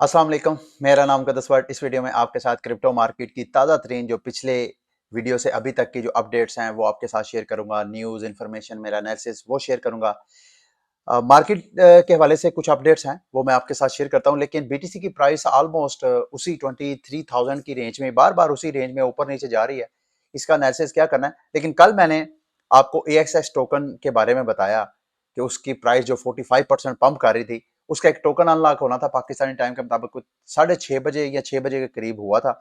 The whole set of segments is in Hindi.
अस्सलाम वालेकुम, मेरा नाम कदसवट। इस वीडियो में आपके साथ क्रिप्टो मार्केट की ताज़ा तरीन जो पिछले वीडियो से अभी तक की जो अपडेट्स हैं वो आपके साथ शेयर करूंगा। न्यूज़ इन्फॉर्मेशन, मेरा एनालिसिस वो शेयर करूंगा। मार्केट के हवाले से कुछ अपडेट्स हैं वो मैं आपके साथ शेयर करता हूं, लेकिन बीटीसी की प्राइस ऑलमोस्ट उसी 23,000 की रेंज में बार बार उसी रेंज में ऊपर नीचे जा रही है। इसका एनालिसिस क्या करना है, लेकिन कल मैंने आपको AXS टोकन के बारे में बताया कि उसकी प्राइस जो 45% पंप कर रही थी, उसका एक टोकन अनलॉक होना था पाकिस्तानी टाइम के मुताबिक कुछ 6:30 बजे या 6 बजे के करीब हुआ था।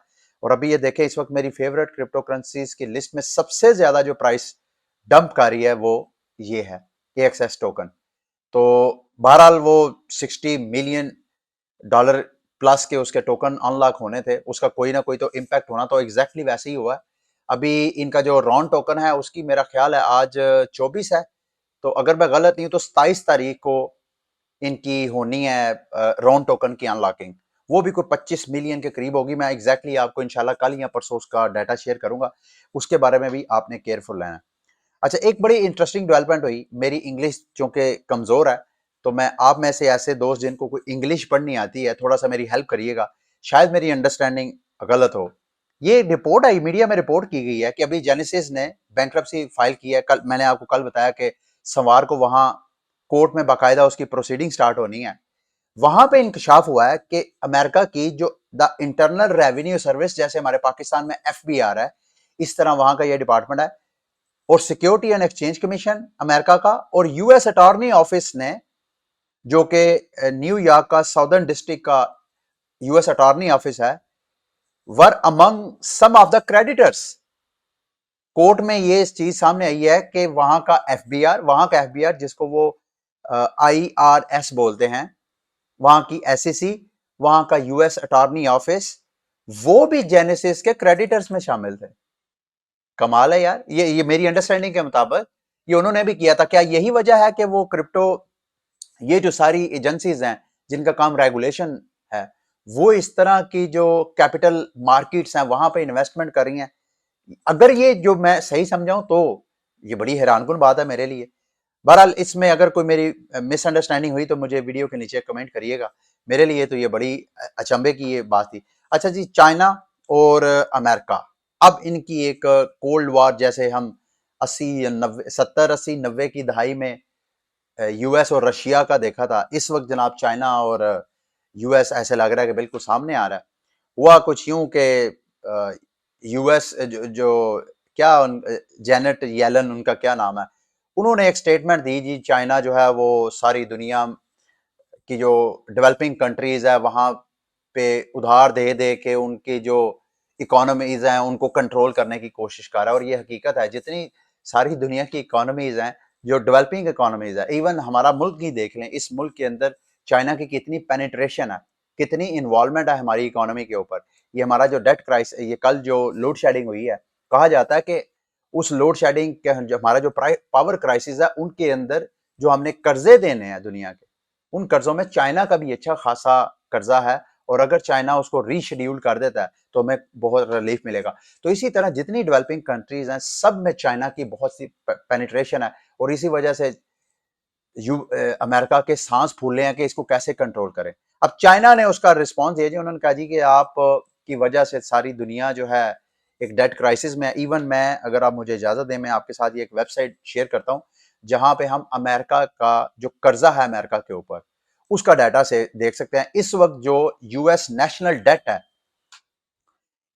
और अभी ये देखें, इस वक्त मेरी फेवरेट क्रिप्टो करेंसीज की लिस्ट में सबसे ज्यादा जो प्राइस डंप कर रही है वो ये है AXS टोकन। तो बहरहाल वो 60 मिलियन डॉलर प्लस के उसके टोकन अनलॉक होने थे, उसका कोई ना कोई तो इम्पैक्ट होना, तो एग्जैक्टली वैसे ही हुआ है। अभी इनका जो रॉन टोकन है उसकी मेरा ख्याल है आज 24 है, तो अगर मैं गलत नहीं हूं तो 27 तारीख को इनकी होनी है रॉन टोकन की अनलॉकिंग। वो भी कोई 25 मिलियन के करीब होगी। मैं एग्जैक्टली आपको इंशाल्लाह कल या परसों उसका डाटा शेयर करूंगा, उसके बारे में भी आपने केयरफुल रहना है। अच्छा, एक बड़ी इंटरेस्टिंग डेवलपमेंट हुई। मेरी इंग्लिश चूंकि कमजोर है, तो मैं आप में से ऐसे दोस्त जिनको कोई इंग्लिश पढ़नी आती है, थोड़ा सा मेरी हेल्प करिएगा, शायद मेरी अंडरस्टैंडिंग गलत हो। ये रिपोर्ट आई, मीडिया में रिपोर्ट की गई है कि अभी जेनेसिस ने बैंक्रप्सी फाइल की है। कल मैंने आपको कल बताया कि सोमवार को वहां कोर्ट में बाकायदा उसकी प्रोसीडिंग स्टार्ट होनी है। वहां पे इंकशाफ हुआ है कि अमेरिका की जो द इंटरनल रेवेन्यू सर्विस, जैसे हमारे पाकिस्तान में FBI है, इस तरह वहां का यह डिपार्टमेंट है। और security and exchange commission America का और यूएस अटॉर्नी ऑफिस ने, जो कि न्यूयॉर्क का साउदर्न डिस्ट्रिक्ट का यूएस अटॉर्नी ऑफिस है, were among some of the creditors. Court में ये चीज सामने आई है कि वहां का एफबीआर जिसको वो IRS बोलते हैं, वहां की SEC, वहां का यूएस अटॉर्नी ऑफिस, वो भी जेनेसिस के क्रेडिटर्स में शामिल थे। कमाल है यार। ये मेरी अंडरस्टैंडिंग के मुताबिक ये उन्होंने भी किया था। क्या यही वजह है कि वो क्रिप्टो, ये जो सारी एजेंसीज हैं जिनका काम रेगुलेशन है, वो इस तरह की जो कैपिटल मार्केट्स हैं वहां पे इन्वेस्टमेंट कर रही हैं? अगर ये जो मैं सही समझाऊं तो ये बड़ी हैरानकुन बात है मेरे लिए। बहरहाल, इसमें अगर कोई मेरी मिसअंडरस्टैंडिंग हुई तो मुझे वीडियो के नीचे कमेंट करिएगा। मेरे लिए तो ये बड़ी अचंभे की ये बात थी। अच्छा जी, चाइना और अमेरिका, अब इनकी एक कोल्ड वॉर, जैसे हम 70 80 90 की दहाई में यूएस और रशिया का देखा था, इस वक्त जनाब चाइना और यूएस ऐसे लग रहा है कि बिल्कुल सामने आ रहा है। हुआ कुछ यूं कि यूएस जो क्या जेनेट येलन, उनका क्या नाम है, उन्होंने एक स्टेटमेंट दी जी, चाइना जो है वो सारी दुनिया की जो डेवलपिंग कंट्रीज है वहां पे उधार दे दे के उनकी जो इकोनॉमीज हैं उनको कंट्रोल करने की कोशिश कर रहा है। और ये हकीकत है, जितनी सारी दुनिया की इकोनॉमीज हैं, जो डेवलपिंग इकोनॉमीज है, इवन हमारा मुल्क ही देख लें, इस मुल्क के अंदर चाइना की कितनी पेनिट्रेशन है, कितनी इन्वॉल्वमेंट है हमारी इकोनॉमी के ऊपर। ये हमारा जो डेट क्राइसिस, ये कल जो लोड शेडिंग हुई है, कहा जाता है कि उस लोड शेडिंग के जो हमारा जो पावर क्राइसिस है, उनके अंदर जो हमने कर्जे देने हैं दुनिया के, उन कर्जों में चाइना का भी अच्छा खासा कर्जा है। और अगर चाइना उसको रीशेड्यूल कर देता है तो हमें बहुत रिलीफ मिलेगा। तो इसी तरह जितनी डेवलपिंग कंट्रीज हैं, सब में चाइना की बहुत सी पेनिट्रेशन है। और इसी वजह से अमेरिका के सांस फूले हैं कि इसको कैसे कंट्रोल करें। अब चाइना ने उसका रिस्पॉन्स दिया जी, उन्होंने कहा जी कि आप की वजह से सारी दुनिया जो है एक डेट क्राइसिस में है। इवन मैं, अगर आप मुझे इजाजत दें, मैं आपके साथ ये एक वेबसाइट शेयर करता हूं जहां पे हम अमेरिका का जो कर्जा है अमेरिका के ऊपर, उसका डाटा से देख सकते हैं। इस वक्त जो यूएस नेशनल डेट है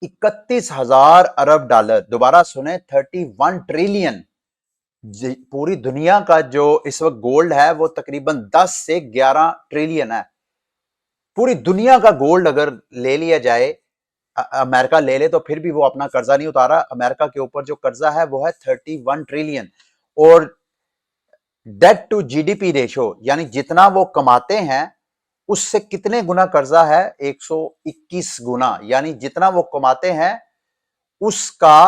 31,000 अरब डॉलर, दोबारा सुने, 31 ट्रिलियन। पूरी दुनिया का जो इस वक्त गोल्ड है वो तकरीबन 10 से 11 ट्रिलियन है। पूरी दुनिया का गोल्ड अगर ले लिया जाए, अमेरिका ले ले, तो फिर भी वो अपना कर्जा नहीं उतारा। अमेरिका के ऊपर जो कर्जा है वो है 31 ट्रिलियन। और डेट टू जीडीपी रेशो, यानी जितना वो कमाते हैं उससे कितने गुना कर्जा है, 121 गुना। यानी जितना वो कमाते हैं उसका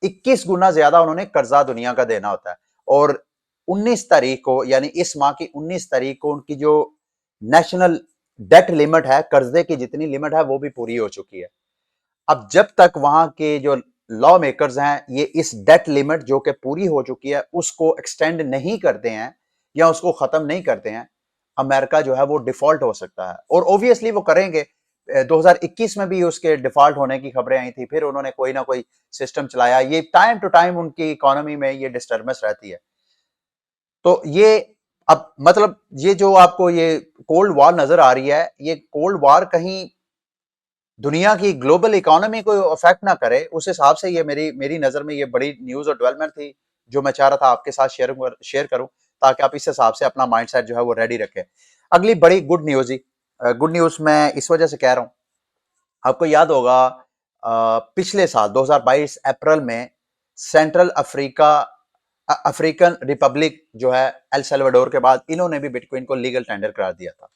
21 गुना ज्यादा उन्होंने कर्जा दुनिया का देना होता है। और 19 तारीख को, यानी इस माह की 19 तारीख को, उनकी जो नेशनल डेट लिमिट है, कर्जे की जितनी लिमिट है, वो भी पूरी हो चुकी है। अब जब तक वहां के जो लॉ मेकर्स हैं ये इस डेट लिमिट जो कि पूरी हो चुकी है उसको एक्सटेंड नहीं करते हैं या उसको खत्म नहीं करते हैं, अमेरिका जो है वो डिफॉल्ट हो सकता है। और ऑब्वियसली वो करेंगे 2021 में भी उसके डिफॉल्ट होने की खबरें आई थी, फिर उन्होंने कोई ना कोई सिस्टम चलाया। ये टाइम टू टाइम उनकी इकोनॉमी में ये डिस्टर्बेंस रहती है। तो ये अब मतलब ये जो आपको ये कोल्ड वॉर नजर आ रही है, ये कोल्ड वॉर कहीं दुनिया की ग्लोबल इकोनॉमी को अफेक्ट ना करे, उस हिसाब से ये मेरी मेरी नजर में ये बड़ी न्यूज और डेवलपमेंट थी, जो मैं चाह रहा था आपके साथ शेयर करूं, ताकि आप इस हिसाब से अपना माइंडसेट जो है वो रेडी रखें। अगली बड़ी गुड न्यूज ही, गुड न्यूज मैं इस वजह से कह रहा हूं, आपको याद होगा पिछले साल 2022 अप्रैल में सेंट्रल अफ्रीकन रिपब्लिक जो है एल सल्वाडोर के बाद, इन्होंने भी बिटकॉइन को लीगल टेंडर करार दिया था।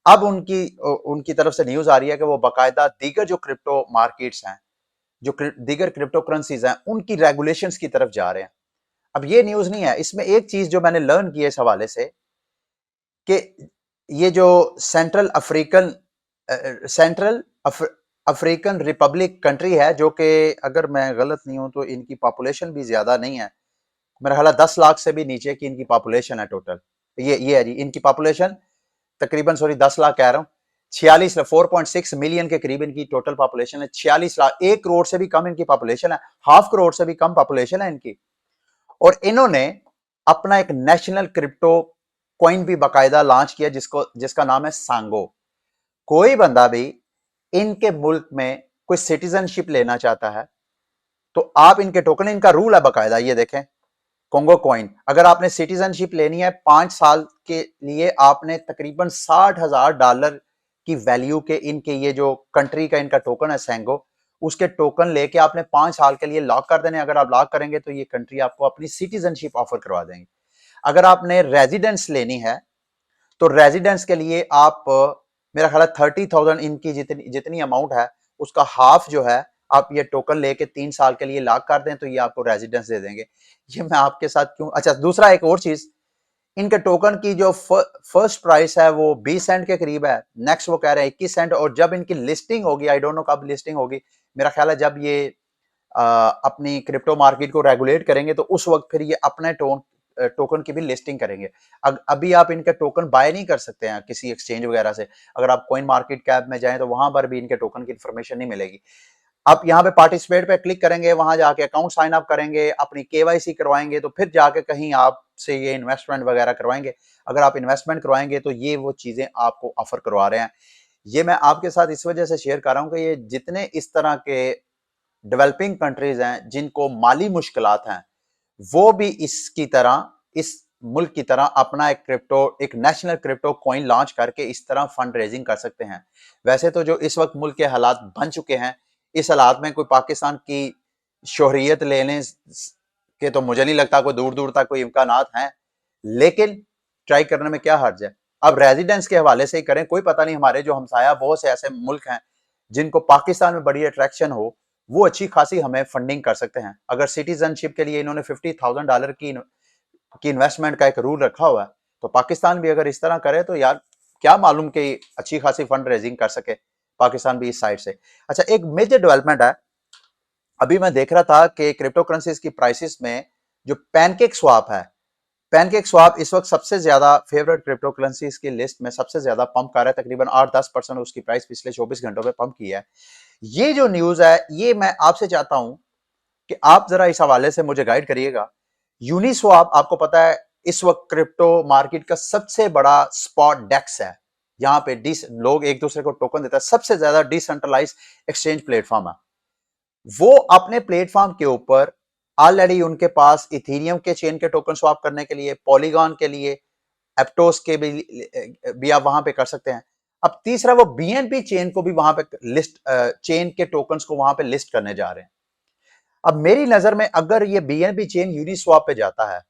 अब उनकी उनकी तरफ से न्यूज आ रही है कि वो बाकायदा दीगर जो क्रिप्टो मार्केट्स हैं, जो दीगर क्रिप्टो करेंसीज हैं, उनकी रेगुलेशंस की तरफ जा रहे हैं। अब ये न्यूज नहीं है, इसमें एक चीज जो मैंने लर्न की है इस हवाले से, कि ये जो सेंट्रल अफ्रीकन रिपब्लिक कंट्री है, जो कि अगर मैं गलत नहीं हूं तो इनकी पॉपुलेशन भी ज्यादा नहीं है, मेरा ख्याल है 10 लाख से भी नीचे की इनकी पॉपुलेशन है टोटल। ये है जी इनकी पॉपुलेशन, तकरीबन सॉरी 10 लाख कह रहा हूँ, 46 4.6 मिलियन के करीब इनकी टोटल पॉपुलेशन है। 46 लाख, 1 करोड़ से भी कम इनकी पॉपुलेशन है, हाफ करोड़ से भी कम पॉपुलेशन है इनकी। और इन्होंने अपना एक नेशनल क्रिप्टो कॉइन भी बाकायदा लॉन्च किया, जिसका नाम है सांगो। कोई बंदा भी इनके मुल्क में कोई सिटीजनशिप लेना चाहता है तो आप इनके टोकन, इनका रूल है बाकायदा, ये देखें कोंगो कॉइन, अगर आपने सिटीजनशिप लेनी है 5 साल के लिए, आपने तकरीबन $60,000 की वैल्यू के इनके ये जो कंट्री का इनका टोकन है सैंगो, उसके टोकन लेके आपने 5 साल के लिए लॉक कर देने। अगर आप लॉक करेंगे तो ये कंट्री आपको अपनी सिटीजनशिप ऑफर करवा देंगे। अगर आपने रेजिडेंस लेनी है तो रेजिडेंस के लिए आप मेरा ख्याल है 30,000 इनकी जितनी जितनी अमाउंट है उसका हाफ जो है, आप ये टोकन लेके 3 साल के लिए लॉक कर दें तो ये आपको रेजिडेंस दे देंगे। ये मैं आपके साथ क्यों, अच्छा दूसरा एक और चीज, इनके टोकन की जो फर्स्ट प्राइस है वो 20 सेंट के करीब है, नेक्स्ट वो कह रहे हैं 21 सेंट, और जब इनकी लिस्टिंग होगी, आई डोंट नो कब लिस्टिंग होगी, मेरा ख्याल है जब ये अपनी क्रिप्टो मार्केट को रेगुलेट करेंगे तो उस वक्त फिर ये अपने टोकन की भी लिस्टिंग करेंगे। अभी आप इनके टोकन बाय नहीं कर सकते हैं किसी एक्सचेंज वगैरह से। अगर आप कॉइन मार्केट कैप में जाएं तो वहां पर भी इनके टोकन की इंफॉर्मेशन नहीं मिलेगी। आप यहाँ पे पार्टिसिपेट पे क्लिक करेंगे, वहां जाके अकाउंट साइन अप करेंगे, अपनी केवाईसी करवाएंगे, तो फिर जाके कहीं आपसे ये इन्वेस्टमेंट वगैरह करवाएंगे। अगर आप इन्वेस्टमेंट करवाएंगे तो ये वो चीजें आपको ऑफर करवा रहे हैं। ये मैं आपके साथ इस वजह से शेयर कर रहा हूं कि ये जितने इस तरह के डेवलपिंग कंट्रीज हैं जिनको माली मुश्किलात हैं, वो भी इसकी तरह, इस मुल्क की तरह अपना एक नेशनल क्रिप्टो कॉइन लॉन्च करके इस तरह फंड रेजिंग कर सकते हैं। वैसे तो जो इस वक्त मुल्क के हालात बन चुके हैं, इस हालात में कोई पाकिस्तान की शोहरियत लेने के तो मुझे नहीं लगता कोई दूर दूर तक कोई इम्कानात हैं, लेकिन ट्राई करने में क्या हर्ज है। अब रेजिडेंस के हवाले से ही करें, कोई पता नहीं, हमारे जो हमसाया बहुत से ऐसे मुल्क हैं जिनको पाकिस्तान में बड़ी अट्रैक्शन हो, वो अच्छी खासी हमें फंडिंग कर सकते हैं। अगर सिटीजनशिप के लिए इन्होंने $50,000 की इन्वेस्टमेंट का एक रूल रखा हुआ है, तो पाकिस्तान भी अगर इस तरह करे तो यार क्या मालूम कि अच्छी खासी फंड रेजिंग कर सके पाकिस्तान भी इस साइड से। अच्छा, एक मेजर डेवलपमेंट है, अभी मैं देख रहा था कि क्रिप्टो करेंसीज की प्राइसेस में जो पैनकेक स्वैप है, पैनकेक स्वैप इस वक्त सबसे ज्यादा फेवरेट क्रिप्टो करेंसीज की लिस्ट में सबसे ज्यादा पंप कर रहा है, तकरीबन 8-10% उसकी प्राइस पिछले 24 घंटों में पंप की है। ये जो न्यूज है, ये मैं आपसे चाहता हूं कि आप जरा इस हवाले से मुझे गाइड करिएगा। यूनिस्वैप आपको पता है इस वक्त क्रिप्टो मार्केट का सबसे बड़ा स्पॉट डेक्स है, यहाँ पे लोग एक दूसरे को टोकन देता है, सबसे ज्यादा डिसेंट्रलाइज एक्सचेंज प्लेटफॉर्म है। वो अपने प्लेटफॉर्म के ऊपर ऑलरेडी उनके पास इथेरियम के चेन के टोकन स्वैप करने के लिए, पॉलीगॉन के लिए, एप्टोस के भी आप वहां पे कर सकते हैं। अब तीसरा, वो बीएनबी चेन को भी वहां पे लिस्ट, चेन के टोकन्स को वहां पे लिस्ट करने जा रहे हैं। अब मेरी नजर में अगर ये बीएनबी चेन यूनिस्वैप पे जाता है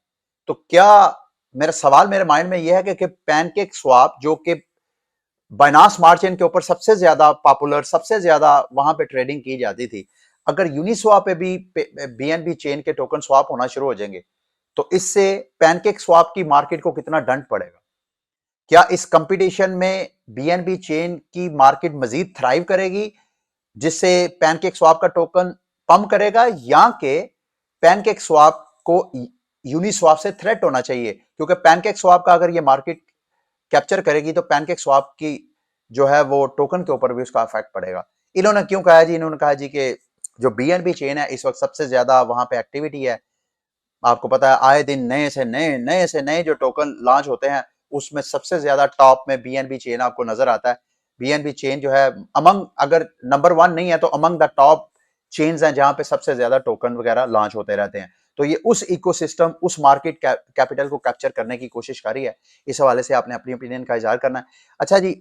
तो क्या, मेरा सवाल मेरे माइंड में यह है कि पैनकेक स्वैप जो कि बाइनांस स्मार्ट चेन के ऊपर सबसे ज्यादा पॉपुलर, सबसे ज्यादा वहां पे ट्रेडिंग की जाती थी, अगर यूनिस्वैप पे भी बीएनबी चेन के टोकन स्वैप होना शुरू हो जाएंगे तो इससे पैनकेक स्वैप की मार्केट को कितना डंट पड़ेगा? क्या इस कंपटीशन में बीएनबी चेन की मार्केट मजीद थ्राइव करेगी जिससे पैनकेक स्वैप का टोकन पंप करेगा, या कि पैनकेक स्वैप को यूनिस्वैप से थ्रेट होना चाहिए? क्योंकि पैनकेक स्वैप का अगर ये मार्केट कैप्चर करेगी तो पैनकेक स्वैप की जो है वो टोकन के ऊपर भी उसका इफेक्ट पड़ेगा। इन्होंने क्यों कहा जी? इन्होंने कहा जी कि जो बीएनबी चेन है इस वक्त सबसे ज्यादा वहां पे एक्टिविटी है। आपको पता है आए दिन नए से नए जो टोकन लॉन्च होते हैं, उसमें सबसे ज्यादा टॉप में बीएनबी चेन आपको नजर आता है। बीएनबी चेन जो है अमंग, अगर नंबर 1 नहीं है तो अमंग द टॉप चेन्स हैं जहां पे सबसे ज्यादा टोकन वगैरह लॉन्च होते रहते हैं। तो ये उस इकोसिस्टम, उस मार्केट कैपिटल को कैप्चर करने की कोशिश कर रही है। इस हवाले से आपने अपनी ओपिनियन का इजहार करना है। अच्छा जी,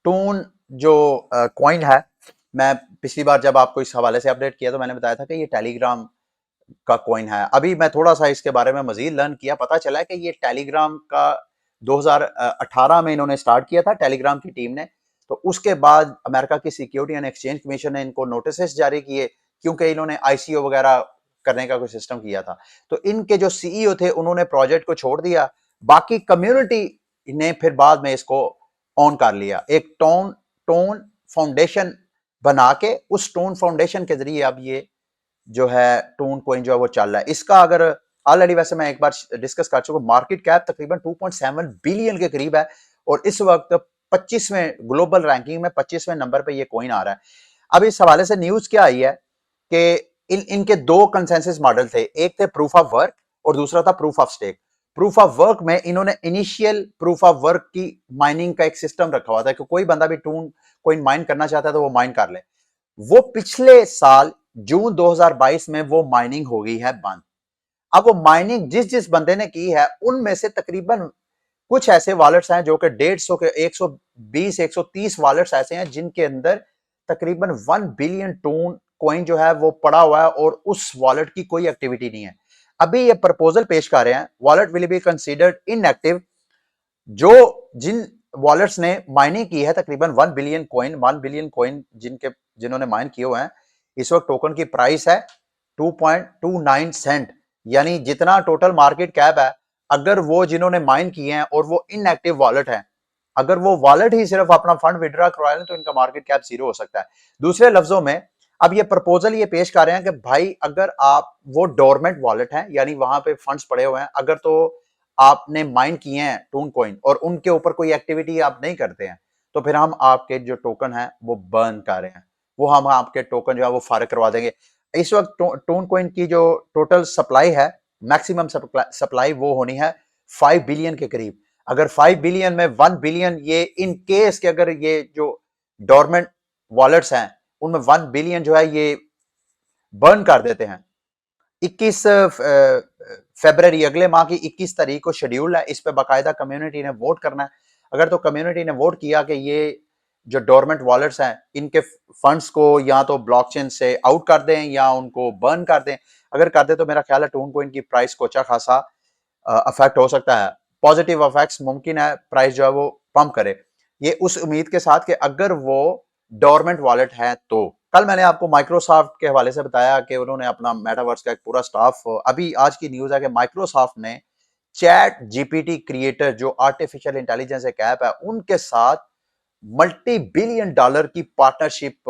टून जो कॉइन है, मैं पिछली बार जब आपको इस हवाले से अपडेट किया तो मैंने बताया था कि ये टेलीग्राम का कॉइन है। अभी मैं थोड़ा सा इसके बारे में मजीद लर्न किया, पता चला है कि ये टेलीग्राम का 2018 में इन्होंने स्टार्ट किया था टेलीग्राम की टीम ने। तो उसके बाद अमेरिका की सिक्योरिटी एंड एक्सचेंज कमीशन ने इनको नोटिस जारी किए, क्योंकि इन्होंने आईसीओ वगैरह करने का कोई सिस्टम किया था। तो इनके जो सीईओ थे उन्होंने प्रोजेक्ट को छोड़ दिया, बाकी कम्युनिटी ने फिर बाद में इसको ऑन कर लिया। एक टोन टोन फाउंडेशन बना के, उस टोन फाउंडेशन के जरिए अब ये जो है टोन कॉइन जो है वो चल रहा है। इसका अगर ऑलरेडी वैसे मैं एक बार डिस्कस कर चुका, मार्केट कैप तकरीबन 2.7 बिलियन के करीब है और इस वक्त 25वें ग्लोबल रैंकिंग में 25वें नंबर पे ये कॉइन आ रहा है। अब इस हवाले से न्यूज क्या आई है कि इनके दो कंसेंसस मॉडल थे, एक थे प्रूफ ऑफ वर्क और दूसरा था proof of stake. Proof of work में इन्होंने इनिशियल प्रूफ ऑफ वर्क की माइनिंग का एक सिस्टम रखा हुआ था कि कोई बंदा भी टून कोइन माइन करना चाहता है तो वो माइन कर ले। वो पिछले साल जून 2022 में वो माइनिंग हो गई है बंद। अब वो माइनिंग जिस जिस बंदे ने की है उनमें से तकरीबन कुछ ऐसे वॉलेट्स हैं जो कि 150 के 120 130 वॉलेट्स ऐसे हैं जिनके अंदर तकरीबन 1 बिलियन टोन कॉइन जो है वो पड़ा हुआ है और उस वॉलेट की कोई एक्टिविटी नहीं है। अभी ये प्रपोजल पेश कर रहे हैं, wallet will be considered inactive. जो जिन वॉलेट्स ने माइनिंग की है तकरीबन 1 बिलियन कॉइन जिन्होंने माइन किए हुए हैं, इस वक्त टोकन की प्राइस है 2.29 सेंट, यानी जितना टोटल मार्केट कैप है, अगर वो जिन्होंने माइन किए हैं और वो इनएक्टिव वॉलेट है, अगर वो वॉलेट ही सिर्फ अपना फंड विड्रॉ करवा लें तो इनका मार्केट कैप जीरो हो सकता है। दूसरे लफ्जों में अब ये प्रपोजल ये पेश कर रहे हैं कि भाई अगर आप वो डोरमेंट वॉलेट है, यानी वहां पे फंड्स पड़े हुए हैं, अगर तो आपने माइन किए हैं टून कॉइन और उनके ऊपर कोई एक्टिविटी आप नहीं करते हैं, तो फिर हम आपके जो टोकन है वो बर्न कर रहे हैं, वो हम आपके टोकन जो है वो फारिग करवा देंगे। इस वक्त टोन कॉइन की जो टोटल सप्लाई है, मैक्सिमम सप्लाई वो होनी है 5 बिलियन के करीब। अगर 5 बिलियन में 1 बिलियन ये इन केस के अगर ये जो डोरमेंट वॉलेट्स हैं उनमें 1 बिलियन जो है ये बर्न कर देते हैं, 21 फरवरी अगले माह की 21 तारीख को शेड्यूल है, इस पे बाकायदा कम्युनिटी ने वोट करना है। अगर तो कम्युनिटी ने वोट किया कि ये जो डोरमेंट वॉलेट्स हैं इनके फंड्स को या तो ब्लॉकचेन से आउट कर दें या उनको बर्न कर दें, अगर कर दे तो मेरा ख्याल है टोन कॉइन की प्राइस को अच्छा खासा अफेक्ट हो सकता है। पॉजिटिव इफेक्ट्स मुमकिन है, प्राइस जो है वो पंप करे, ये उस उम्मीद के साथ कि अगर वो डोरमेंट वॉलेट है तो। कल मैंने आपको माइक्रोसॉफ्ट के हवाले से बताया कि उन्होंने अपना मेटावर्स का एक पूरा स्टाफ, अभी आज की न्यूज है कि माइक्रोसॉफ्ट ने चैट जीपीटी क्रिएटर जो आर्टिफिशियल इंटेलिजेंस एक ऐप है उनके साथ मल्टी बिलियन डॉलर की पार्टनरशिप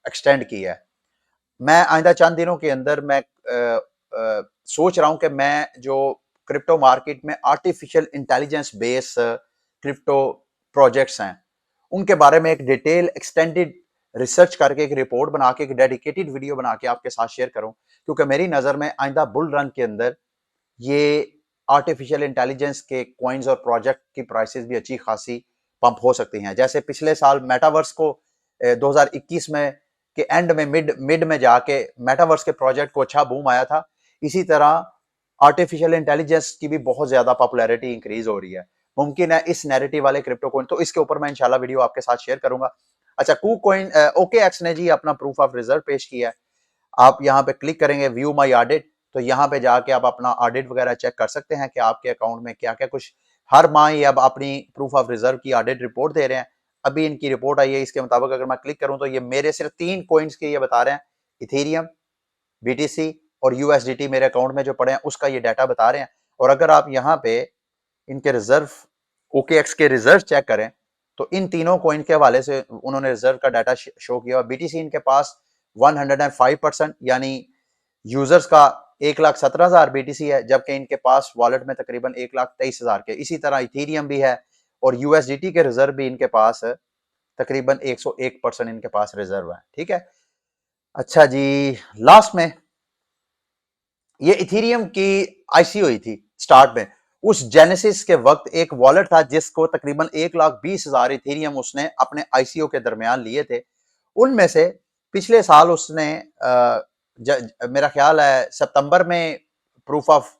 एक्सटेंड की है। मैं आइंदा चंद दिनों के अंदर मैं सोच रहा हूं कि मैं जो क्रिप्टो मार्केट में artificial intelligence base crypto projects हैं उनके बारे में एक डिटेल एक्सटेंडेड रिसर्च करके एक रिपोर्ट बना के एक डेडिकेटेड वीडियो बना के आपके साथ शेयर करूं, क्योंकि मेरी नजर में आइंदा बुल रन के अंदर ये आर्टिफिशियल इंटेलिजेंस के कॉइन्स और प्रोजेक्ट की प्राइसेस भी अच्छी खासी पंप हो सकती हैं। जैसे पिछले साल मेटावर्स को 2021 में के एंड में मिड में जाके मेटावर्स के प्रोजेक्ट को अच्छा बूम आया था, इसी तरह आर्टिफिशियल इंटेलिजेंस की भी बहुत ज्यादा पॉपुलैरिटी इंक्रीज हो रही है। मुमकिन है इस नैरेटिव वाले क्रिप्टो कॉइन, तो इसके ऊपर मैं इंशाल्लाह वीडियो आपके साथ शेयर करूंगा। अच्छा, कू कॉइन ओकेएक्स ने जी अपना प्रूफ ऑफ रिजर्व पेश किया है। आप यहाँ पे क्लिक करेंगे व्यू माई ऑडिट, तो यहाँ पे जाके आप अपना ऑडिट वगैरह चेक कर सकते हैं कि आपके अकाउंट में क्या क्या कुछ, हर माह ये अब अपनी प्रूफ ऑफ रिजर्व की ऑडिट रिपोर्ट दे रहे हैं। अभी इनकी रिपोर्ट आई है, इसके मुताबिक अगर मैं क्लिक करूं तो ये मेरे सिर्फ 3 कॉइन्स के ये बता रहे हैं, इथेरियम, बीटीसी और यूएसडीटी मेरे अकाउंट में जो पड़े हैं उसका ये डाटा बता रहे हैं। और अगर आप यहाँ पे इनके रिजर्व ओकेएक्स के रिजर्व चेक करें तो इन तीनों कॉइन के हवाले से उन्होंने रिजर्व का डाटा शो किया। बीटीसी इनके पास 105%, यानी यूजर्स का 1,17,000 बीटीसी है, जबकि इनके पास वॉलेट में तकरीबन 1,23,000 के। इसी तरह इथेरियम भी है और यूएसडीटी के रिजर्व भी इनके पास तकरीबन 101% इनके पास रिजर्व है। ठीक है, अच्छा जी, लास्ट में ये इथीरियम की आईसीओ हुई थी स्टार्ट में। उस जेनेसिस के वक्त एक वॉलेट था जिसको तकरीबन 1,20,000 इथीरियम उसने अपने आईसीओ के दरमियान लिए थे। उनमें से पिछले साल उसने मेरा ख्याल है सितंबर में प्रूफ ऑफ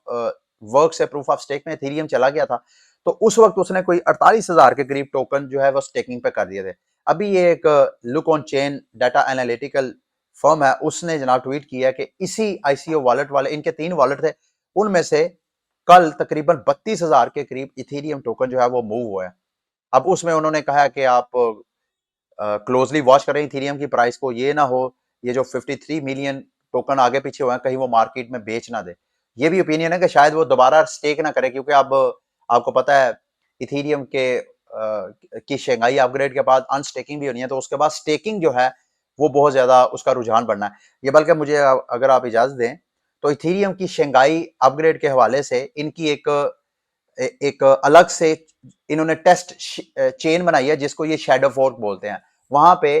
वर्क से प्रूफ ऑफ स्टेक में इथीरियम चला गया था। तो उस वक्त उसने कोई 48,000 के करीब टोकन जो है वो स्टेकिंग पे कर दिए थे। अभी ये एक look on chain data analytical firm है, उसने जनाब ट्वीट किया कि इसी आईसीओ वॉलेट वाले, इनके 3 वॉलेट थे, उनमें से कल तकरीबन 32,000 के करीब इथीरियम टोकन जो है वो मूव हुआ है। अब उसमें उन्होंने कहा कि आप क्लोजली वॉच करें इथीरियम की प्राइस को, ये ना हो ये जो 53 मिलियन टोकन आगे पीछे हुए हैं कहीं वो मार्केट में बेच ना दे। ये भी ओपिनियन है कि शायद वो दोबारा स्टेक ना करे, क्योंकि अब आपको पता है इथीरियम के की शंघाई अपग्रेड के बाद अनस्टेकिंग भी होनी है, तो उसके बाद स्टेकिंग जो है वो बहुत ज्यादा उसका रुझान बढ़ना है। ये बल्कि मुझे अगर आप इजाजत दें तो इथीरियम की शंघाई अपग्रेड के हवाले से इनकी एक अलग से इन्होंने टेस्ट चेन बनाई है जिसको ये शैडो फोर्क बोलते हैं। वहां पे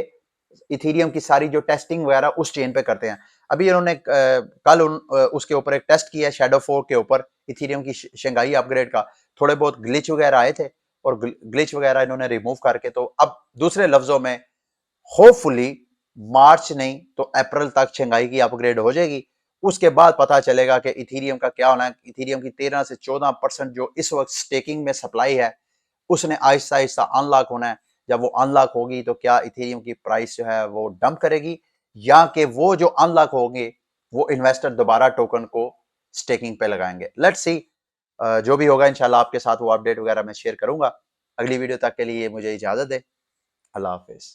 इथीरियम की सारी जो टेस्टिंग वगैरह उस चेन पे करते हैं। अभी इन्होंने कल उसके ऊपर एक टेस्ट किया शैडो फोर्क के ऊपर इथीरियम की शंघाई अपग्रेड का। थोड़े बहुत ग्लिच वगैरह आए थे और ग्लिच वगैरह इन्होंने रिमूव करके, तो अब दूसरे लफ्जों में होपफुली मार्च नहीं तो अप्रैल तक शंघाई की अपग्रेड हो जाएगी। उसके बाद पता चलेगा कि इथीरियम का क्या होना है। इथीरियम की 13 से 14% जो इस वक्त स्टेकिंग में सप्लाई है उसने आहिस्ता आहिस्ता अनलॉक होना है। जब वो अनलॉक होगी तो क्या इथेरियम की प्राइस जो है वो डंप करेगी, या कि वो जो अनलॉक होंगे वो इन्वेस्टर दोबारा टोकन को स्टेकिंग पे लगाएंगे। लेट्स सी, जो भी होगा इंशाल्लाह आपके साथ वो अपडेट वगैरह मैं शेयर करूंगा। अगली वीडियो तक के लिए मुझे इजाजत दे। अल्लाह हाफिज।